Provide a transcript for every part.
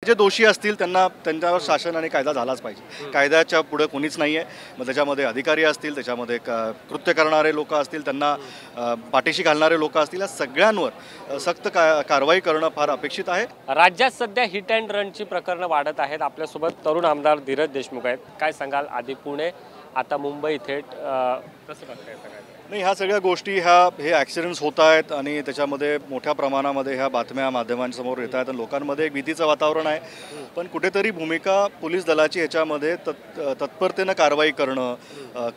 जे दोषी असतील त्यांना त्यांच्यावर शासन आणि कायदा झालाच पाहिजे। कायद्याच्या पुढे कोणीच नाही आहे। मग त्याच्यामध्ये अधिकारी असतील, त्याच्यामध्ये कृत्य करणारे लोक असतील, त्यांना पाठीशी घालणारे लोक असतील, या सगळ्यांवर सक्त कारवाई करणं फार अपेक्षित आहे। राज्यात सध्या हिट अँड रनची प्रकरणं वाढत आहेत। आपल्यासोबत तरुण आमदार धीरज देशमुख आहेत। काय सांगाल? आधी पुणे, आता मुंबई थेट कसं बघताय सगळं? नाही, ह्या सगळ्या गोष्टी हे ॲक्सिडेंट्स होत आहेत आणि त्याच्यामध्ये मोठ्या प्रमाणामध्ये ह्या बातम्या माध्यमांसमोर येत आहेत आणि लोकांमध्ये एक भीतीचं वातावरण आहे। पण कुठेतरी भूमिका पोलीस दलाची ह्याच्यामध्ये तत्परतेनं कारवाई करणं,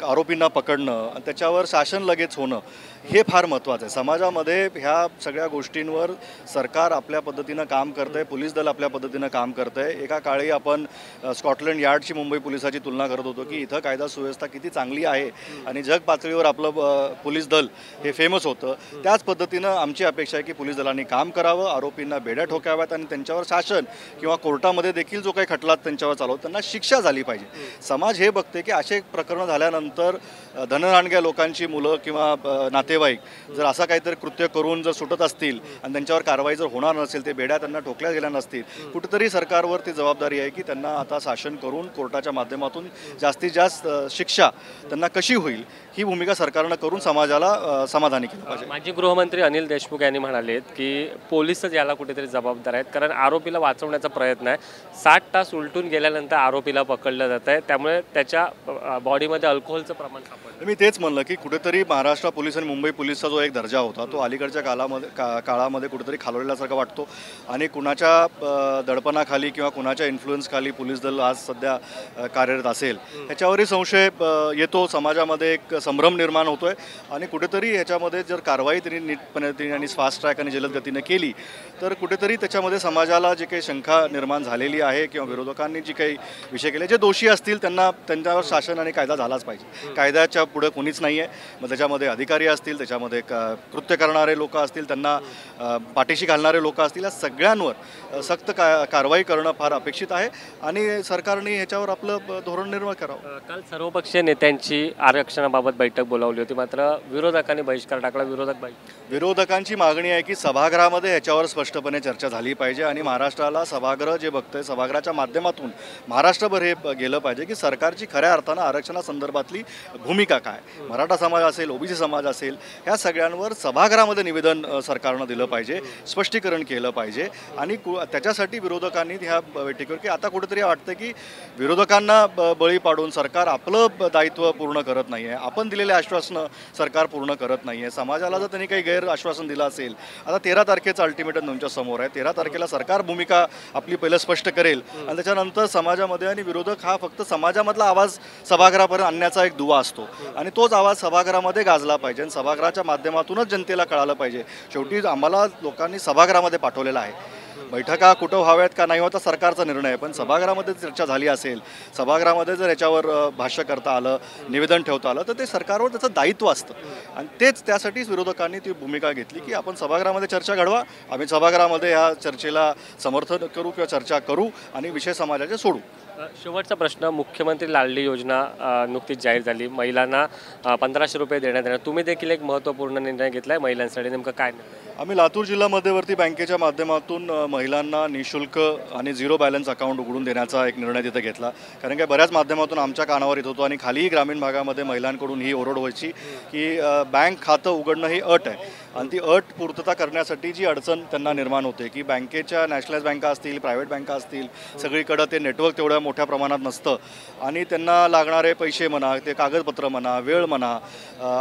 आरोपींना पकडणं आणि त्याच्यावर शासन लगेच होणं हे फार महत्त्वाचं आहे। समाजामध्ये ह्या सगळ्या गोष्टींवर सरकार आपल्या पद्धतीनं काम करतं आहे, पोलीस दल आपल्या पद्धतीनं काम करतं आहे। एका काळी आपण स्कॉटलंड यार्डची मुंबई पोलिसाची तुलना करत होतो की इथं कायदा सुव्यवस्था किती चांगली आहे आणि जग पातळीवर आपलं पोलीस दल हे फेमस होतं। त्याच पद्धतीनं आमची अपेक्षा आहे की पोलीस दलांनी काम करावं, आरोपींना बेड्या ठोकाव्यात आणि त्यांच्यावर शासन किंवा कोर्टामध्ये देखील जो काही खटला त्यांच्यावर चालवतो त्यांना शिक्षा झाली पाहिजे। समाज हे बघते की असे प्रकरणं झाल्यानंतर धनरानग्या लोकांची मुलं किंवा नातेवाईक जर असं काहीतरी कृत्य करून जर सुटत असतील आणि त्यांच्यावर कारवाई जर होणार नसेल, ते बेड्या त्यांना ठोकल्या गेल्या नसतील, कुठेतरी सरकारवर ती जबाबदारी आहे की त्यांना आता शासन करून कोर्टाच्या माध्यमातून जास्तीत जास्त शिक्षा त्यांना कशी होईल ही भूमिका सरकारनं करून समाजाला समाधानी केलं पाहिजे। माजी गृहमंत्री अनिल देशमुख यांनी म्हणालेत की पोलीसच याला कुठेतरी जबाबदार आहेत, कारण आरोपीला वाचवण्याचा प्रयत्न आहे। 60 तास उलटून गेल्यानंतर आरोपीला पकडलं जात आहे, त्यामुळे त्याच्या बॉडीमध्ये अल्कोहोलचं प्रमाण सापडलं। मी तेच म्हणलं की कुठेतरी महाराष्ट्र पोलीस आणि मुंबई पोलीसचा जो एक दर्जा होता तो अलीकडच्या काळामध्ये कुठेतरी खालवलेल्यासारखा वाटतो आणि कुणाच्या दडपणाखाली किंवा कुणाच्या इन्फ्लुएन्सखाली पोलीस दल आज सध्या कार्यरत असेल ह्याच्यावरही संशय येतो। समाजामध्ये एक संभ्रम निर्माण होतोय आणि कुठेतरी ह्याच्यामध्ये जर कारवाई त्यांनी नीटपणे आणि फास्ट ट्रॅक आणि जलद गतीने केली तर कुठेतरी त्याच्यामध्ये समाजाला जी काही शंका निर्माण झालेली आहे किंवा विरोधकांनी जी काही विषय केले, जे दोषी असतील त्यांना त्यांच्यावर शासन आणि कायदा झालाच पाहिजे। कायद्याच्या पुढे कोणीच नाही आहे। मग त्याच्यामध्ये अधिकारी असतील, त्याच्यामध्ये कृत्य करणारे लोक असतील, त्यांना पाठीशी घालणारे लोक असतील, या सगळ्यांवर सक्त कारवाई करणं फार अपेक्षित आहे आणि सरकारने ह्याच्यावर आपलं धोरण निर्माण करावं। काल सर्वपक्षीय नेत्यांची आरक्षणाबाबत बैठक बोलावली होती, मात्र विरोधकांनी बहिष्कार टाकला। विरोधकांची मागणी आहे की सभागृहामध्ये ह्याच्यावर स्पष्टपणे चर्चा झाली पाहिजे आणि महाराष्ट्राला सभागृह जे बघतंय, सभागृहाच्या माध्यमातून महाराष्ट्रभर हे गेलं पाहिजे की सरकारची खऱ्या अर्थानं आरक्षणासंदर्भातली भूमिका काय, मराठा समाज असेल, ओबीसी समाज असेल, ह्या सगळ्यांवर सभागृहामध्ये निवेदन सरकारनं दिलं पाहिजे, स्पष्टीकरण केलं पाहिजे। आणि त्याच्यासाठी विरोधकांनी ह्या बैठकीवर की आता कुठेतरी वाटतं की विरोधकांना बळी पाडून सरकार आपलं दायित्व पूर्ण करत नाही आहे, आपण दिलेले आश्वासनं सरकार पूर्ण करत नाही आहे। समाजाला जर त्यांनी काही गैर आश्वासन दिलं असेल, आता 13 तारखेचं अल्टिमेटम तुमच्या समोर आहे, 13 तारखेला सरकार भूमिका आपली पहिलं स्पष्ट करेल आणि त्याच्यानंतर समाजामध्ये आणि विरोधक हा फक्त समाजामधला आवाज सभागृहापर्यंत आणण्याचा एक दुवा असतो आणि तोच आवाज सभागृहामध्ये गाजला पाहिजे आणि सभागृहाच्या माध्यमातूनच जनतेला कळालं पाहिजे। शेवटी आम्हाला लोकांनी सभागृहामध्ये पाठवलेलं आहे। बैठका कुठं व्हाव्यात का नाही होता सरकारचा निर्णय आहे, पण सभागृहामध्ये चर्चा झाली असेल, सभागृहामध्ये जर याच्यावर भाष्य करता आलं, निवेदन ठेवता आलं तर ते सरकारवर त्याचं दायित्व असतं आणि त्यासाठीच विरोधकांनी ती भूमिका घेतली की आपण सभागृहामध्ये चर्चा घडवा, आम्ही सभागृहामध्ये ह्या चर्चेला समर्थन करू किंवा चर्चा करू आणि विषय समाजाचे सोडू। शेवटचा प्रश्न, मुख्यमंत्री लाडली योजना नुकतीच जाहीर झाली, महिलांना 1500 रुपये देण्यात येणार, तुम्ही देखील एक महत्त्वपूर्ण निर्णय घेतला आहे महिलांसाठी, नेमकं काय निर्णय? आम्ही लातूर जिल्हा मध्यवर्ती बँकेच्या माध्यमातून महिलांना निशुल्क आणि झिरो बॅलन्स अकाउंट उघडून देण्याचा एक निर्णय तिथं घेतला, कारण की बऱ्याच माध्यमातून आमच्या कानावर येत होतो आणि खालीही ग्रामीण भागामध्ये महिलांकडून ही ओरड व्हायची की बँक खातं उघडणं ही अट आहे आणि ती अट पूर्तता करण्यासाठी जी अडचण त्यांना निर्माण होते की बँकेच्या नॅशनलाइज बँका असतील, प्रायव्हेट बँका असतील, सगळीकडं ते नेटवर्क तेवढ्या मोठ्या प्रमाणात नसतं आणि त्यांना लागणारे पैसे म्हणा, ते कागदपत्र म्हणा, वेळ म्हणा,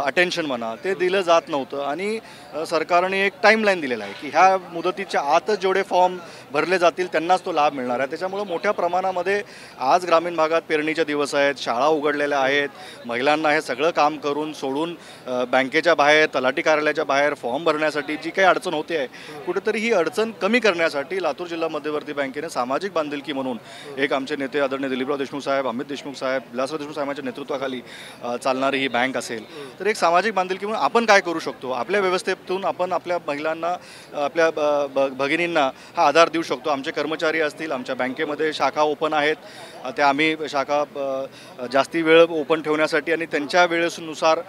अटेन्शन म्हणा, ते दिलं जात नव्हतं आणि सरकारने एक टाईमलाईन दिलेला आहे की ह्या मुदतीच्या आतच जेवढे फॉर्म भरले जातील त्यांनाच तो लाभ मिळणार आहे। त्याच्यामुळे मोठ्या प्रमाणामध्ये आज ग्रामीण भागात पेरणीचे दिवस आहेत, शाळा उघडलेल्या आहेत, महिलांना हे सगळं काम करून सोडून बँकेच्या बाहेर, तलाठी कार्यालयाच्या बाहेर फॉर्म भरण्यासाठी जी काही अडचण होते आहे, कुठेतरी ही अडचण कमी करण्यासाठी लातूर जिल्हा मध्यवर्ती बँकेने सामाजिक बांधिलकी म्हणून एक आमचे नेते आदरणीय दिलीपराव देशमुख साहेब, अमित देशमुख साहेब, विलासराव देशमुख साहेबांच्या नेतृत्वाखाली चालणारी ही बँक असेल, तर एक सामाजिक बांधिलकी म्हणून आपण काय करू शकतो, आपल्या व्यवस्थेतून आपण आपल्या महिलांना, आपल्या भगिनींना हा आधार देऊ शकतो। आमचे कर्मचारी असतील, आमच्या बँकेमध्ये शाखा ओपन आहेत, त्या आम्ही शाखा जास्ती वेळ ओपन ठेवण्यासाठी आणि त्यांच्या वेळेनुसार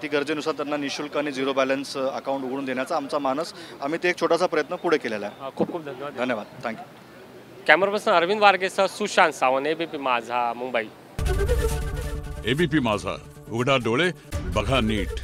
ती गरजेनुसार त्यांना निशुल्क आणि झिरो बॅलन्स अकाउंट उघडून देण्याचा आमचा मानस, आम्ही ते एक छोटासा प्रयत्न पुढे केलेला आहे। खूप खूप धन्यवाद। धन्यवाद, थँक्यू। कॅमेरा पर्सन अरविंद वारगेसह सुशांत सावंत, एबीपी माझा, मुंबई. एबीपी माझा, उघडा डोळे बघा नीट.